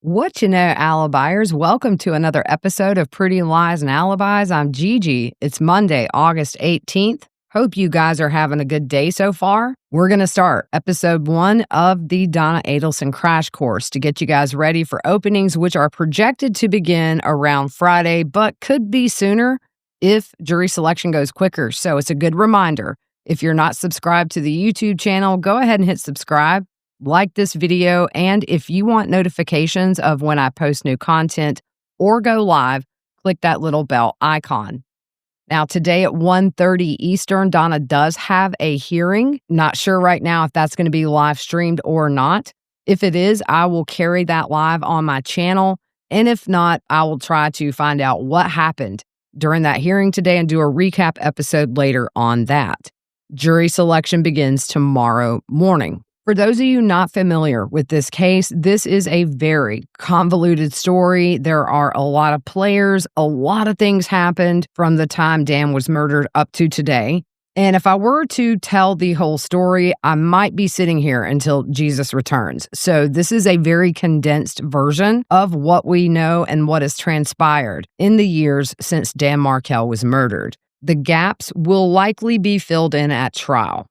What you know, Alibis? Welcome to another episode of Pretty Lies and Alibis. I'm Gigi. It's Monday, August 18th. Hope you guys are having a good day so far. We're going to start episode 1 of the Donna Adelson crash course to get you guys ready for openings, which are projected to begin around Friday, but could be sooner if jury selection goes quicker. So it's a good reminder. If you're not subscribed to the YouTube channel, go ahead and hit subscribe. Like this video, and if you want notifications of when I post new content or go live, click that little bell icon. Now, today at 1:30 Eastern, Donna does have a hearing. Not sure right now if that's going to be live streamed or not. If it is, I will carry that live on my channel, and if not, I will try to find out what happened during that hearing today and do a recap episode later on that. Jury selection begins tomorrow morning. For those of you not familiar with this case, this is a very convoluted story. There are a lot of players. A lot of things happened from the time Dan was murdered up to today. And if I were to tell the whole story, I might be sitting here until Jesus returns. So this is a very condensed version of what we know and what has transpired in the years since Dan Markel was murdered. The gaps will likely be filled in at trial,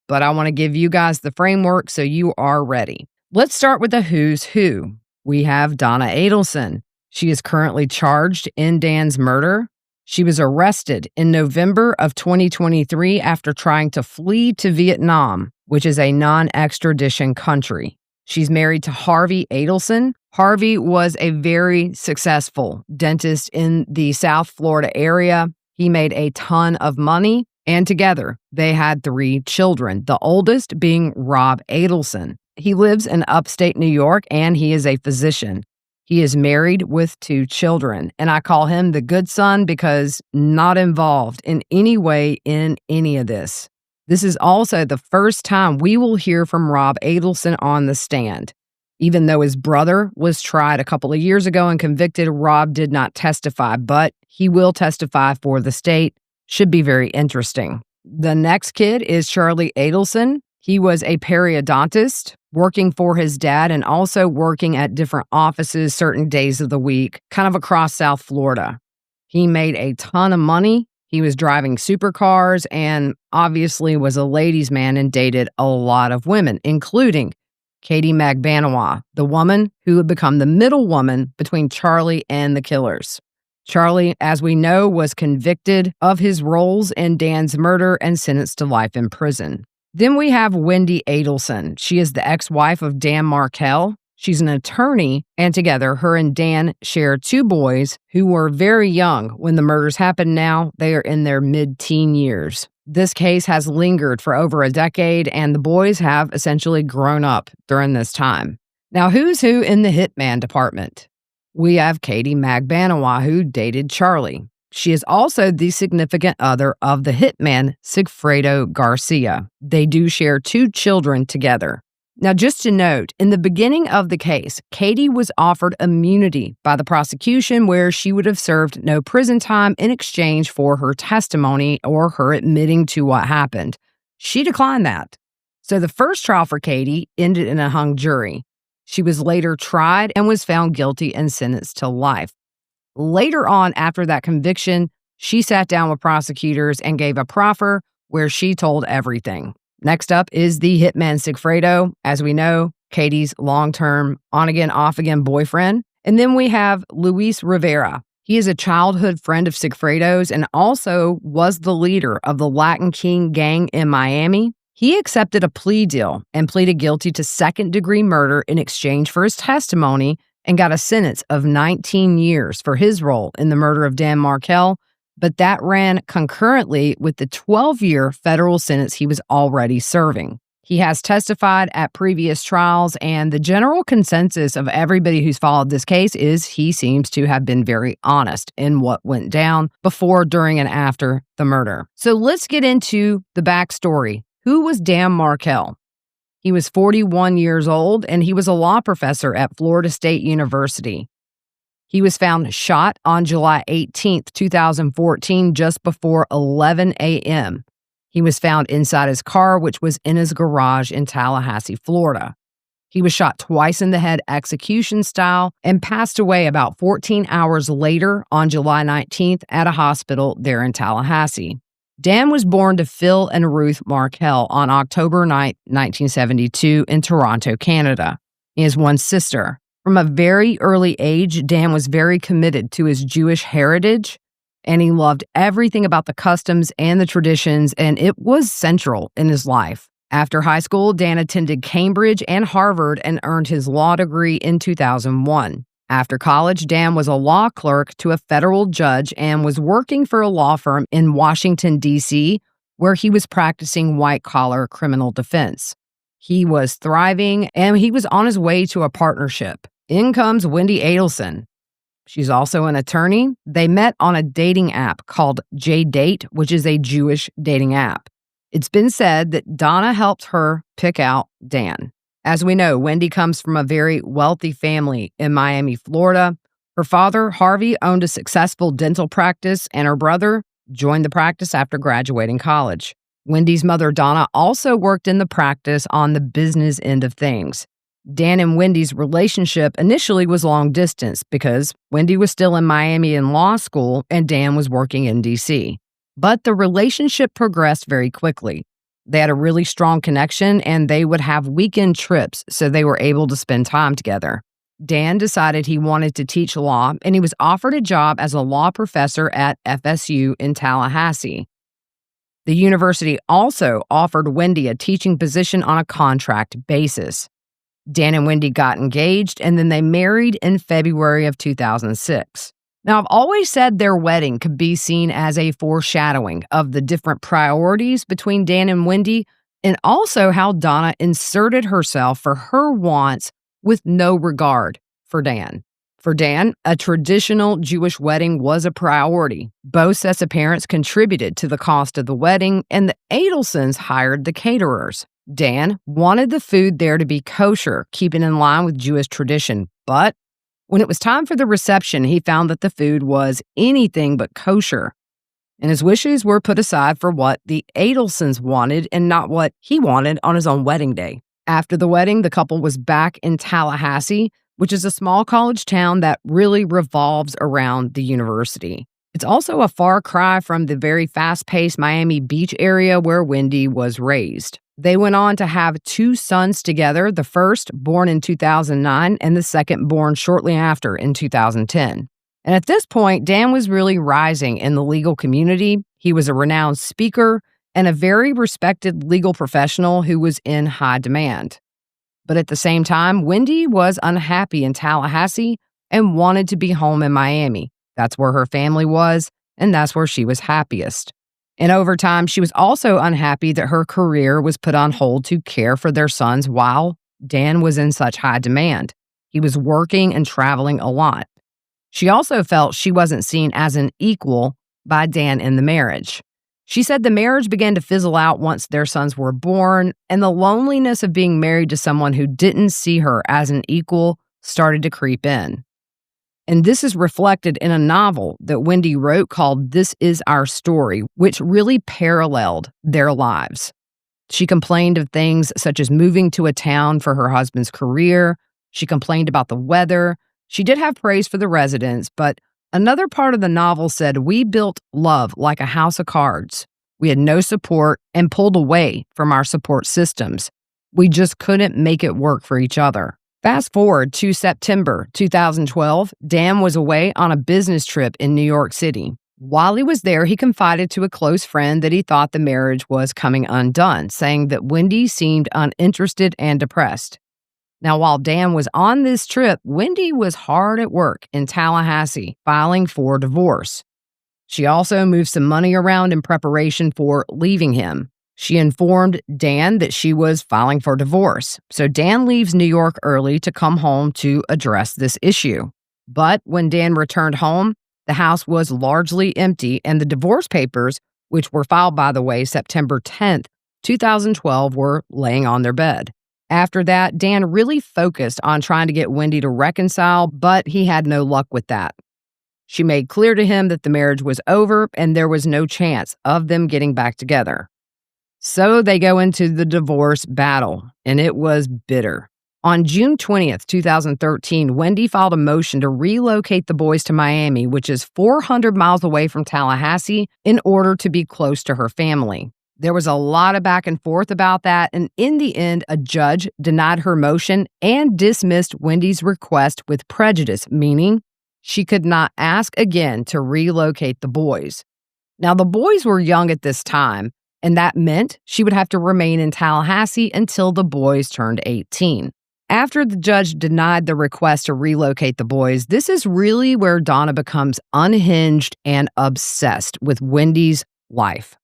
but I want to give you guys the framework so you are ready. Let's start with the who's who. We have Donna Adelson. She is currently charged in Dan's murder. She was arrested in November of 2023 after trying to flee to Vietnam, which is a non-extradition country. She's married to Harvey Adelson. Harvey was a very successful dentist in the South Florida area. He made a ton of money. And together, they had 3 children, the oldest being Rob Adelson. He lives in upstate New York, and he is a physician. He is married with 2 children, and I call him the good son because not involved in any way in any of this. This is also the first time we will hear from Rob Adelson on the stand. Even though his brother was tried a couple of years ago and convicted, Rob did not testify, but he will testify for the state. Should be very interesting. The next kid is Charlie Adelson. He was a periodontist working for his dad and also working at different offices certain days of the week, kind of across South Florida. He made a ton of money. He was driving supercars and obviously was a ladies' man and dated a lot of women, including Katie Magbanawa, the woman who would become the middle woman between Charlie and the killers. Charlie, as we know, was convicted of his roles in Dan's murder and sentenced to life in prison. Then we have Wendy Adelson. She is the ex-wife of Dan Markel. She's an attorney, and together, her and Dan share 2 boys who were very young when the murders happened. Now they are in their mid-teen years. This case has lingered for over a decade, and the boys have essentially grown up during this time. Now, who's who in the hitman department? We have Katie Magbanawa, who dated Charlie. She is also the significant other of the hitman, Sigfredo Garcia. They do share 2 children together. Now, just to note, in the beginning of the case, Katie was offered immunity by the prosecution where she would have served no prison time in exchange for her testimony or her admitting to what happened. She declined that. So the first trial for Katie ended in a hung jury. She was later tried and was found guilty and sentenced to life. Later on, after that conviction, she sat down with prosecutors and gave a proffer where she told everything. Next up is the hitman Sigfredo, as we know, Katie's long-term on-again, off-again boyfriend. And then we have Luis Rivera. He is a childhood friend of Sigfredo's and also was the leader of the Latin King gang in Miami. He accepted a plea deal and pleaded guilty to second-degree murder in exchange for his testimony and got a sentence of 19 years for his role in the murder of Dan Markel, but that ran concurrently with the 12-year federal sentence he was already serving. He has testified at previous trials, and the general consensus of everybody who's followed this case is he seems to have been very honest in what went down before, during, and after the murder. So let's get into the backstory. Who was Dan Markel? He was 41 years old, and he was a law professor at Florida State University. He was found shot on July 18th, 2014, just before 11 a.m. He was found inside his car, which was in his garage in Tallahassee, Florida. He was shot twice in the head execution style and passed away about 14 hours later on July 19th at a hospital there in Tallahassee. Dan was born to Phil and Ruth Markel on October 9, 1972 in Toronto, Canada. He has one sister. From a very early age, Dan was very committed to his Jewish heritage, and he loved everything about the customs and the traditions, and it was central in his life. After high school, Dan attended Cambridge and Harvard and earned his law degree in 2001. After college, Dan was a law clerk to a federal judge and was working for a law firm in Washington, D.C., where he was practicing white-collar criminal defense. He was thriving, and he was on his way to a partnership. In comes Wendy Adelson. She's also an attorney. They met on a dating app called JDate, which is a Jewish dating app. It's been said that Donna helped her pick out Dan. As we know, Wendy comes from a very wealthy family in Miami, Florida. Her father, Harvey, owned a successful dental practice, and her brother joined the practice after graduating college. Wendy's mother, Donna, also worked in the practice on the business end of things. Dan and Wendy's relationship initially was long distance because Wendy was still in Miami in law school and Dan was working in D.C. But the relationship progressed very quickly. They had a really strong connection and they would have weekend trips, so they were able to spend time together. Dan decided he wanted to teach law, and he was offered a job as a law professor at FSU in Tallahassee. The university also offered Wendy a teaching position on a contract basis. Dan and Wendy got engaged, and then they married in February of 2006. Now, I've always said their wedding could be seen as a foreshadowing of the different priorities between Dan and Wendy, and also how Donna inserted herself for her wants with no regard for Dan. For Dan, a traditional Jewish wedding was a priority. Both sets of parents contributed to the cost of the wedding, and the Adelsons hired the caterers. Dan wanted the food there to be kosher, keeping in line with Jewish tradition, but when it was time for the reception, he found that the food was anything but kosher, and his wishes were put aside for what the Adelsons wanted and not what he wanted on his own wedding day. After the wedding, the couple was back in Tallahassee, which is a small college town that really revolves around the university. It's also a far cry from the very fast-paced Miami Beach area where Wendy was raised. They went on to have two sons together, the first born in 2009 and the second born shortly after in 2010. And at this point, Dan was really rising in the legal community. He was a renowned speaker and a very respected legal professional who was in high demand. But at the same time, Wendy was unhappy in Tallahassee and wanted to be home in Miami. That's where her family was, and that's where she was happiest. And over time, she was also unhappy that her career was put on hold to care for their sons while Dan was in such high demand. He was working and traveling a lot. She also felt she wasn't seen as an equal by Dan in the marriage. She said the marriage began to fizzle out once their sons were born, and the loneliness of being married to someone who didn't see her as an equal started to creep in. And this is reflected in a novel that Wendy wrote called This Is Our Story, which really paralleled their lives. She complained of things such as moving to a town for her husband's career. She complained about the weather. She did have praise for the residents, but another part of the novel said, "We built love like a house of cards. We had no support and pulled away from our support systems. We just couldn't make it work for each other." Fast forward to September 2012, Dan was away on a business trip in New York City. While he was there, he confided to a close friend that he thought the marriage was coming undone, saying that Wendy seemed uninterested and depressed. Now, while Dan was on this trip, Wendy was hard at work in Tallahassee, filing for divorce. She also moved some money around in preparation for leaving him. She informed Dan that she was filing for divorce. So Dan leaves New York early to come home to address this issue. But when Dan returned home, the house was largely empty, and the divorce papers, which were filed, by the way, September 10th, 2012, were laying on their bed. After that, Dan really focused on trying to get Wendy to reconcile, but he had no luck with that. She made clear to him that the marriage was over and there was no chance of them getting back together. So they go into the divorce battle, and it was bitter. On June 20th, 2013, Wendy filed a motion to relocate the boys to Miami, which is 400 miles away from Tallahassee, in order to be close to her family. There was a lot of back and forth about that, and in the end, a judge denied her motion and dismissed Wendy's request with prejudice, meaning she could not ask again to relocate the boys. Now, the boys were young at this time, and that meant she would have to remain in Tallahassee until the boys turned 18. After the judge denied the request to relocate the boys, this is really where Donna becomes unhinged and obsessed with Wendy's life.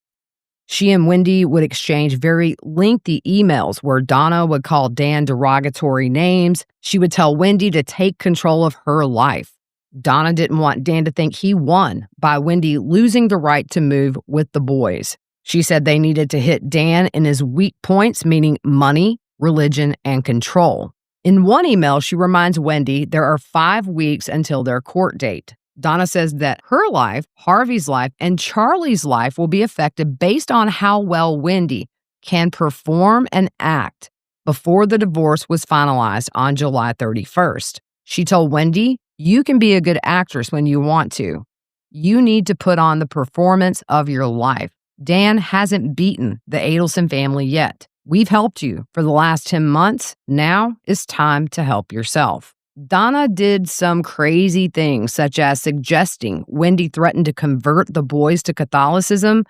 She and Wendy would exchange very lengthy emails where Donna would call Dan derogatory names. She would tell Wendy to take control of her life. Donna didn't want Dan to think he won by Wendy losing the right to move with the boys. She said they needed to hit Dan in his weak points, meaning money, religion, and control. In one email, she reminds Wendy there are 5 weeks until their court date. Donna says that her life, Harvey's life, and Charlie's life will be affected based on how well Wendy can perform and act before the divorce was finalized on July 31st. She told Wendy, "You can be a good actress when you want to. You need to put on the performance of your life. Dan hasn't beaten the Adelson family yet. We've helped you for the last 10 months. Now it's time to help yourself." Donna did some crazy things, such as suggesting Wendy threatened to convert the boys to Catholicism,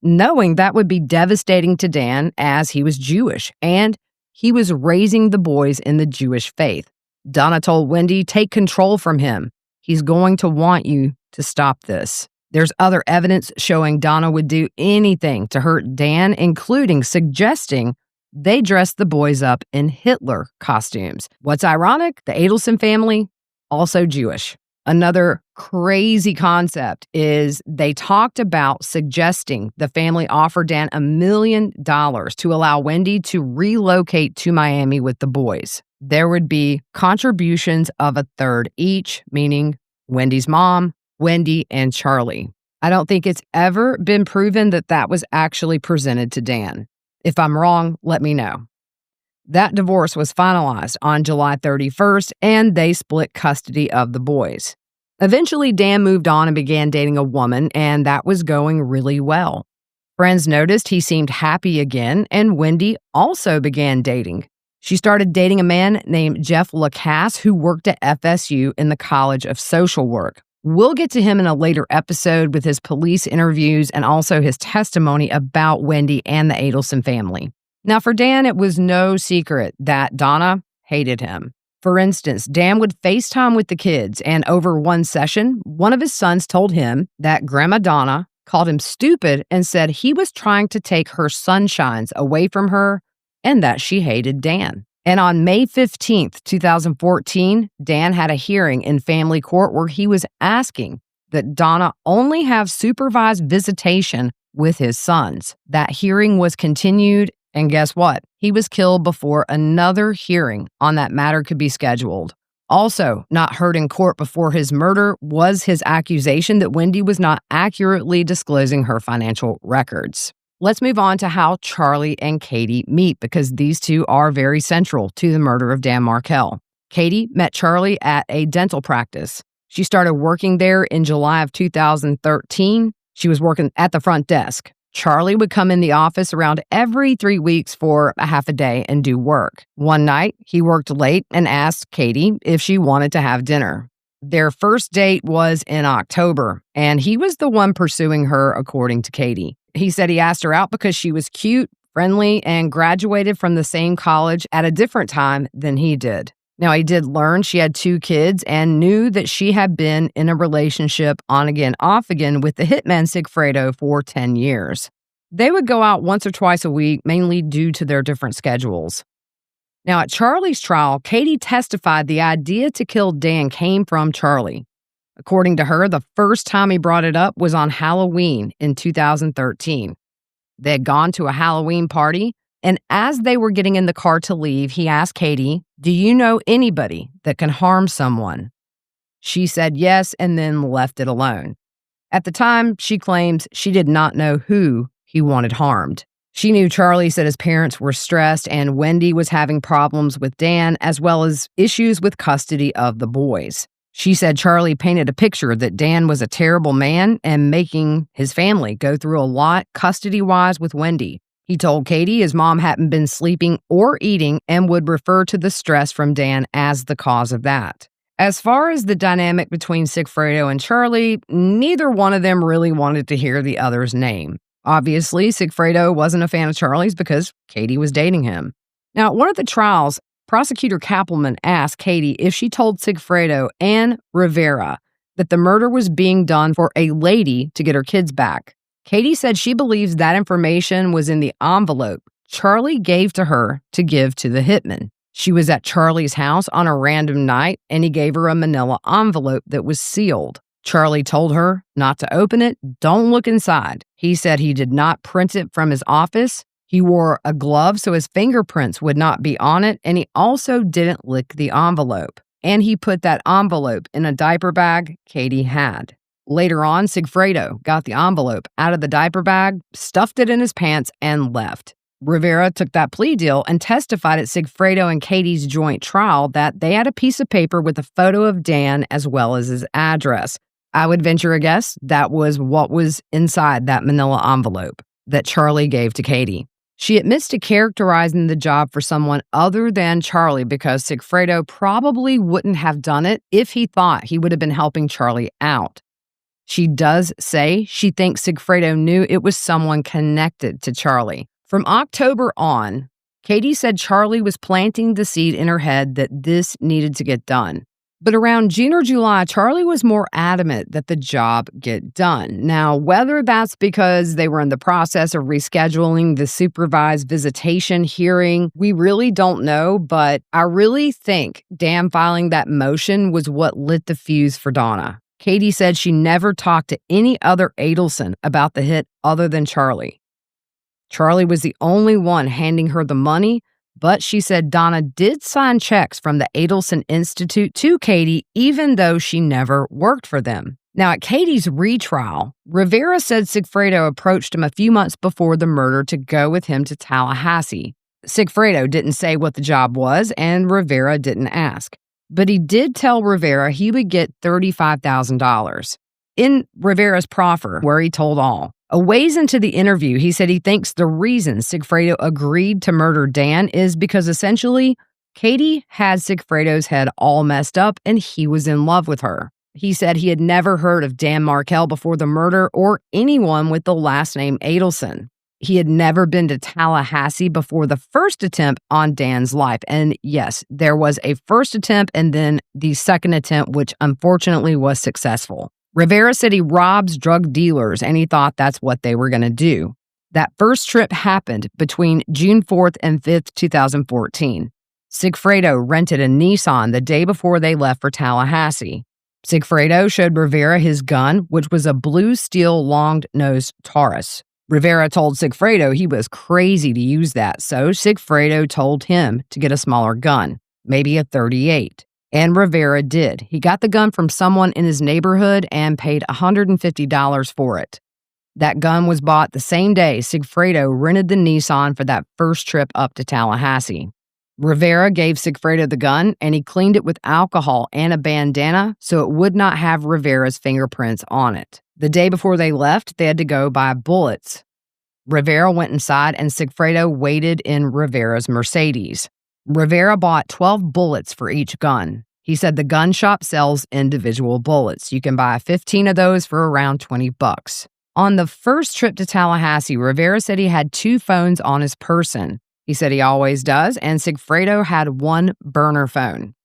knowing that would be devastating to Dan as he was Jewish, and he was raising the boys in the Jewish faith. Donna told Wendy, "Take control from him. He's going to want you to stop this." There's other evidence showing Donna would do anything to hurt Dan, including suggesting they dressed the boys up in Hitler costumes. What's ironic, the Adelson family, also Jewish. Another crazy concept is they talked about suggesting the family offer Dan $1 million to allow Wendy to relocate to Miami with the boys. There would be contributions of 1/3 each, meaning Wendy's mom, Wendy, and Charlie. I don't think it's ever been proven that that was actually presented to Dan. If I'm wrong, let me know. That divorce was finalized on July 31st, and they split custody of the boys. Eventually, Dan moved on and began dating a woman, and that was going really well. Friends noticed he seemed happy again, and Wendy also began dating. She started dating a man named Jeff Lacasse, who worked at FSU in the College of Social Work. We'll get to him in a later episode with his police interviews and also his testimony about Wendy and the Adelson family. Now, for Dan, it was no secret that Donna hated him. For instance, Dan would FaceTime with the kids, and over one session, one of his sons told him that Grandma Donna called him stupid and said he was trying to take her sunshines away from her and that she hated Dan. And on May 15th, 2014, Dan had a hearing in family court where he was asking that Donna only have supervised visitation with his sons. That hearing was continued, and guess what? He was killed before another hearing on that matter could be scheduled. Also, not heard in court before his murder was his accusation that Wendy was not accurately disclosing her financial records. Let's move on to how Charlie and Katie meet, because these two are very central to the murder of Dan Markel. Katie met Charlie at a dental practice. She started working there in July of 2013. She was working at the front desk. Charlie would come in the office around every 3 weeks for a half a day and do work. One night, he worked late and asked Katie if she wanted to have dinner. Their first date was in October, and he was the one pursuing her, according to Katie. He said he asked her out because she was cute, friendly, and graduated from the same college at a different time than he did. Now, he did learn she had 2 kids and knew that she had been in a relationship on again, off again with the hitman Sigfredo for 10 years. They would go out once or twice a week, mainly due to their different schedules. Now, at Charlie's trial, Katie testified the idea to kill Dan came from Charlie. According to her, the first time he brought it up was on Halloween in 2013. They had gone to a Halloween party, and as they were getting in the car to leave, he asked Katie, "Do you know anybody that can harm someone?" She said yes and then left it alone. At the time, she claims she did not know who he wanted harmed. She knew Charlie said his parents were stressed and Wendy was having problems with Dan, as well as issues with custody of the boys. She said Charlie painted a picture that Dan was a terrible man and making his family go through a lot custody-wise with Wendy. He told Katie his mom hadn't been sleeping or eating and would refer to the stress from Dan as the cause of that. As far as the dynamic between Sigfredo and Charlie, neither one of them really wanted to hear the other's name. Obviously, Sigfredo wasn't a fan of Charlie's because Katie was dating him. Now, at one of the trials, Prosecutor Kappelman asked Katie if she told Sigfredo and Rivera that the murder was being done for a lady to get her kids back. Katie said she believes that information was in the envelope Charlie gave to her to give to the hitman. She was at Charlie's house on a random night, and he gave her a manila envelope that was sealed. Charlie told her not to open it, don't look inside. He said he did not print it from his office. He wore a glove so his fingerprints would not be on it, and he also didn't lick the envelope. And he put that envelope in a diaper bag Katie had. Later on, Sigfredo got the envelope out of the diaper bag, stuffed it in his pants, and left. Rivera took that plea deal and testified at Sigfredo and Katie's joint trial that they had a piece of paper with a photo of Dan as well as his address. I would venture a guess that was what was inside that manila envelope that Charlie gave to Katie. She admits to characterizing the job for someone other than Charlie because Sigfredo probably wouldn't have done it if he thought he would have been helping Charlie out. She does say she thinks Sigfredo knew it was someone connected to Charlie. From October on, Katie said Charlie was planting the seed in her head that this needed to get done. But around June or July, Charlie was more adamant that the job get done. Now, whether that's because they were in the process of rescheduling the supervised visitation hearing, we really don't know, but I really think Dan filing that motion was what lit the fuse for Donna. Katie said she never talked to any other Adelson about the hit other than Charlie. Charlie was the only one handing her the money, but she said Donna did sign checks from the Adelson Institute to Katie, even though she never worked for them. Now, at Katie's retrial, Rivera said Sigfredo approached him a few months before the murder to go with him to Tallahassee. Sigfredo didn't say what the job was, and Rivera didn't ask. But he did tell Rivera he would get $35,000. In Rivera's proffer, where he told all. A ways into the interview, he said he thinks the reason Sigfredo agreed to murder Dan is because essentially, Katie had Sigfredo's head all messed up and he was in love with her. He said he had never heard of Dan Markel before the murder or anyone with the last name Adelson. He had never been to Tallahassee before the first attempt on Dan's life. And yes, there was a first attempt and then the second attempt, which unfortunately was successful. Rivera said he robs drug dealers and he thought that's what they were going to do. That first trip happened between June 4th and 5th, 2014. Sigfredo rented a Nissan the day before they left for Tallahassee. Sigfredo showed Rivera his gun, which was a blue steel long-nosed Taurus. Rivera told Sigfredo he was crazy to use that, so Sigfredo told him to get a smaller gun, maybe a .38. And Rivera did. He got the gun from someone in his neighborhood and paid $150 for it. That gun was bought the same day Sigfredo rented the Nissan for that first trip up to Tallahassee. Rivera gave Sigfredo the gun and he cleaned it with alcohol and a bandana so it would not have Rivera's fingerprints on it. The day before they left, they had to go buy bullets. Rivera went inside and Sigfredo waited in Rivera's Mercedes. Rivera bought 12 bullets for each gun. He said the gun shop sells individual bullets. You can buy 15 of those for around $20. On the first trip to Tallahassee, Rivera said he had 2 phones on his person. He said he always does, and Sigfredo had 1 burner phone.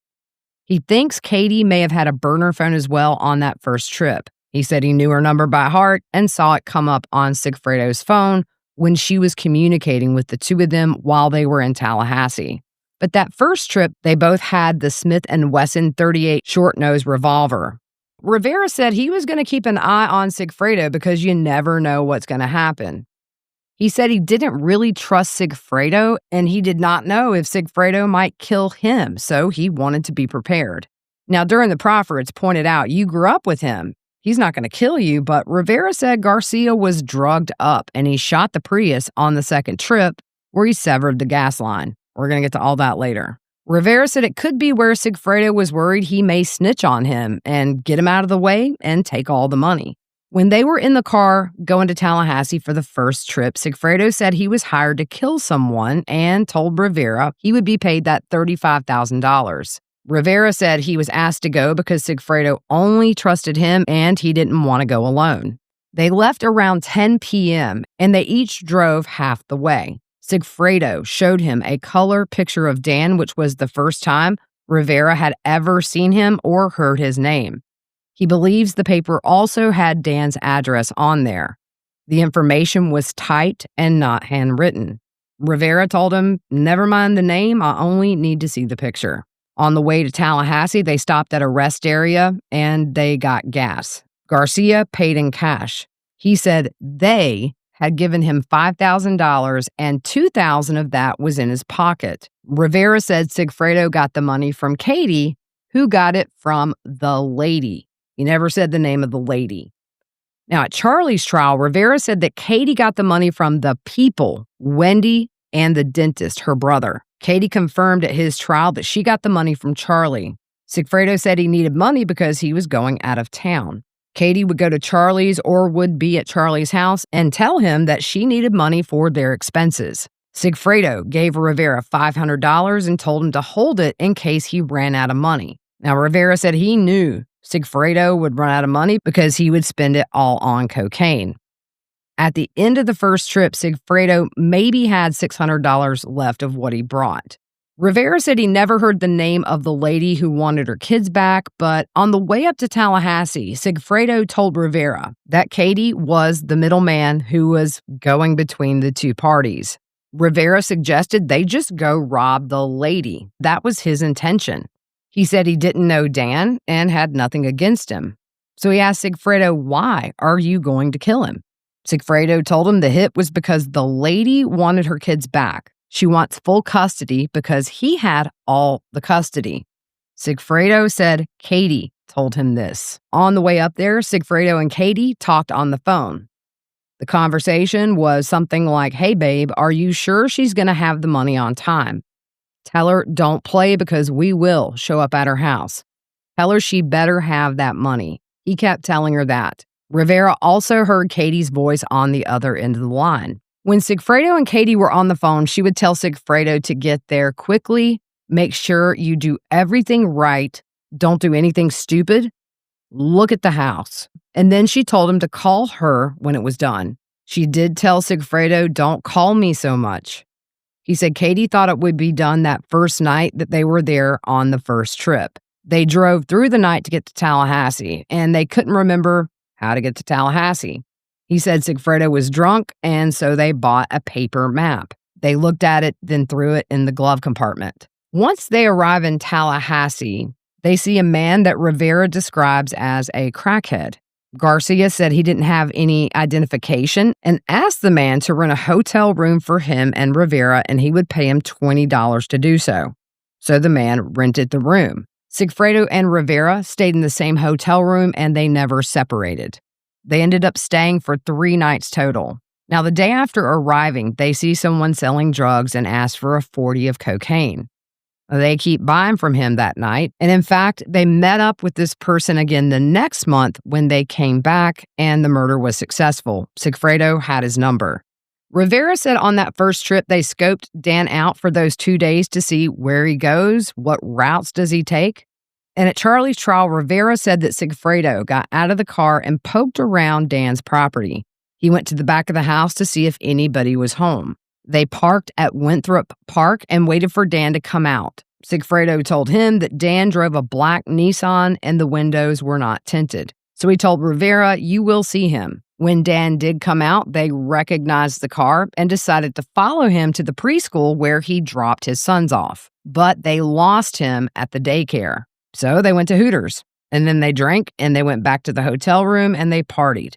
He thinks Katie may have had a burner phone as well on that first trip. He said he knew her number by heart and saw it come up on Sigfredo's phone when she was communicating with the two of them while they were in Tallahassee. But that first trip, they both had the Smith & Wesson .38 short-nose revolver. Rivera said he was going to keep an eye on Sigfredo because you never know what's going to happen. He said he didn't really trust Sigfredo, and he did not know if Sigfredo might kill him, so he wanted to be prepared. Now, during the proffer, it's pointed out, you grew up with him. he's not going to kill you, but Rivera said Garcia was drugged up and he shot the Prius on the second trip where he severed the gas line. We're going to get to all that later. Rivera said it could be where Sigfredo was worried he may snitch on him and get him out of the way and take all the money. When they were in the car going to Tallahassee for the first trip, Sigfredo said he was hired to kill someone and told Rivera he would be paid that $35,000. Rivera said he was asked to go because Sigfredo only trusted him and he didn't want to go alone. They left around 10 p.m. and they each drove half the way. Sigfredo showed him a color picture of Dan, which was the first time Rivera had ever seen him or heard his name. He believes the paper also had Dan's address on there. The information was typed and not handwritten. Rivera told him, "Never mind the name, I only need to see the picture." On the way to Tallahassee, they stopped at a rest area and they got gas. Garcia paid in cash. He said they had given him $5,000 and $2,000 of that was in his pocket. Rivera said Sigfredo got the money from Katie, who got it from the lady. He never said the name of the lady. Now, at Charlie's trial, Rivera said that Katie got the money from the people, Wendy and the dentist, her brother. Katie confirmed at his trial that she got the money from Charlie. Sigfredo said he needed money because he was going out of town. Katie would go to Charlie's or would be at Charlie's house and tell him that she needed money for their expenses. Sigfredo gave Rivera $500 and told him to hold it in case he ran out of money. Now, Rivera said he knew Sigfredo would run out of money because he would spend it all on cocaine. At the end of the first trip, Sigfredo maybe had $600 left of what he brought. Rivera said he never heard the name of the lady who wanted her kids back, but on the way up to Tallahassee, Sigfredo told Rivera that Katie was the middleman who was going between the two parties. Rivera suggested they just go rob the lady. That was his intention. He said he didn't know Dan and had nothing against him. So he asked Sigfredo, "Why are you going to kill him?" Sigfredo told him the hit was because the lady wanted her kids back. She wants full custody because he had all the custody. Sigfredo said Katie told him this. On the way up there, Sigfredo and Katie talked on the phone. The conversation was something like, "Hey, babe, are you sure she's going to have the money on time? Tell her don't play because we will show up at her house. Tell her she better have that money." He kept telling her that. Rivera also heard Katie's voice on the other end of the line. When Sigfredo and Katie were on the phone, she would tell Sigfredo to get there quickly, make sure you do everything right, don't do anything stupid, look at the house. And then she told him to call her when it was done. She did tell Sigfredo, "Don't call me so much." He said Katie thought it would be done that first night that they were there on the first trip. They drove through the night to get to Tallahassee, and they couldn't remember how to get to Tallahassee. He said Sigfredo was drunk, and so they bought a paper map. They looked at it, then threw it in the glove compartment. Once they arrive in Tallahassee, they see a man that Rivera describes as a crackhead. Garcia said he didn't have any identification and asked the man to rent a hotel room for him and Rivera, and he would pay him $20 to do so. So the man rented the room. Sigfredo and Rivera stayed in the same hotel room, and they never separated. They ended up staying for 3 nights total. Now, the day after arriving, they see someone selling drugs and ask for a 40 of cocaine. They keep buying from him that night, and in fact, they met up with this person again the next month when they came back, and the murder was successful. Sigfredo had his number. Rivera said on that first trip, they scoped Dan out for those 2 days to see where he goes, what routes does he take. And at Charlie's trial, Rivera said that Sigfredo got out of the car and poked around Dan's property. He went to the back of the house to see if anybody was home. They parked at Winthrop Park and waited for Dan to come out. Sigfredo told him that Dan drove a black Nissan and the windows were not tinted. So he told Rivera, "You will see him." When Dan did come out, they recognized the car and decided to follow him to the preschool where he dropped his sons off. But they lost him at the daycare. So they went to Hooters, and then they drank, and they went back to the hotel room, and they partied.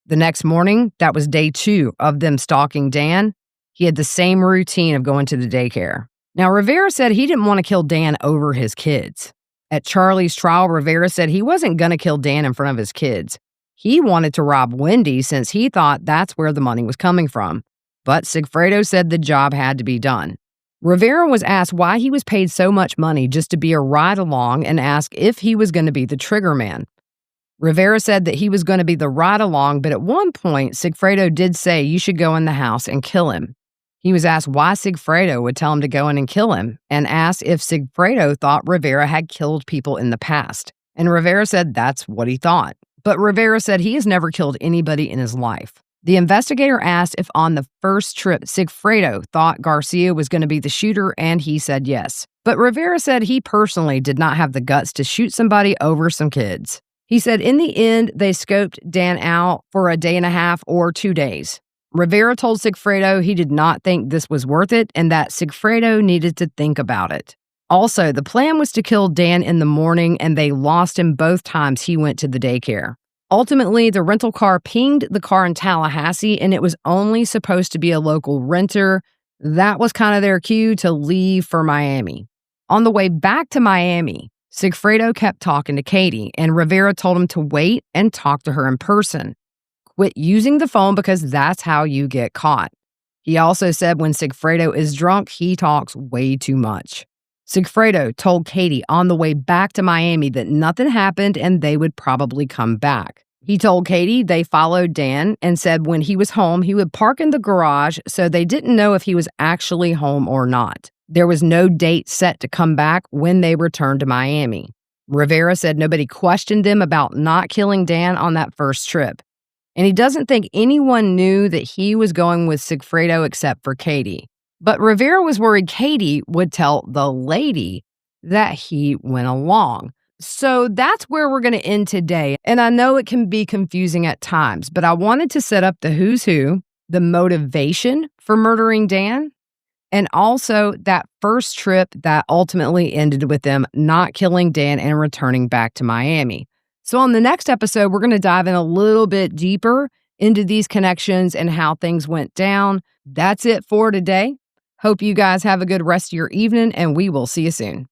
The next morning, that was day 2 of them stalking Dan. He had the same routine of going to the daycare. Now, Rivera said he didn't want to kill Dan over his kids. At Charlie's trial, Rivera said he wasn't going to kill Dan in front of his kids. He wanted to rob Wendy since he thought that's where the money was coming from. But Sigfredo said the job had to be done. Rivera was asked why he was paid so much money just to be a ride-along and asked if he was going to be the trigger man. Rivera said that he was going to be the ride-along, but at one point, Sigfredo did say you should go in the house and kill him. He was asked why Sigfredo would tell him to go in and kill him, and asked if Sigfredo thought Rivera had killed people in the past. And Rivera said that's what he thought. But Rivera said he has never killed anybody in his life. The investigator asked if on the first trip Sigfredo thought Garcia was going to be the shooter, and he said yes. But Rivera said he personally did not have the guts to shoot somebody over some kids. He said in the end, they scoped Dan out for a day and a half or 2 days. Rivera told Sigfredo he did not think this was worth it and that Sigfredo needed to think about it. Also, the plan was to kill Dan in the morning, and they lost him both times he went to the daycare. Ultimately, the rental car pinged the car in Tallahassee, and it was only supposed to be a local renter. That was kind of their cue to leave for Miami. On the way back to Miami, Sigfredo kept talking to Katie, and Rivera told him to wait and talk to her in person. Quit using the phone because that's how you get caught. He also said when Sigfredo is drunk, he talks way too much. Sigfredo told Katie on the way back to Miami that nothing happened and they would probably come back. He told Katie they followed Dan and said when he was home, he would park in the garage, so they didn't know if he was actually home or not. There was no date set to come back when they returned to Miami. Rivera said nobody questioned them about not killing Dan on that first trip. And he doesn't think anyone knew that he was going with Sigfredo except for Katie. But Rivera was worried Katie would tell the lady that he went along. So that's where we're going to end today. And I know it can be confusing at times, but I wanted to set up the who's who, the motivation for murdering Dan, and also that first trip that ultimately ended with them not killing Dan and returning back to Miami. So on the next episode, we're going to dive in a little bit deeper into these connections and how things went down. That's it for today. Hope you guys have a good rest of your evening, and we will see you soon.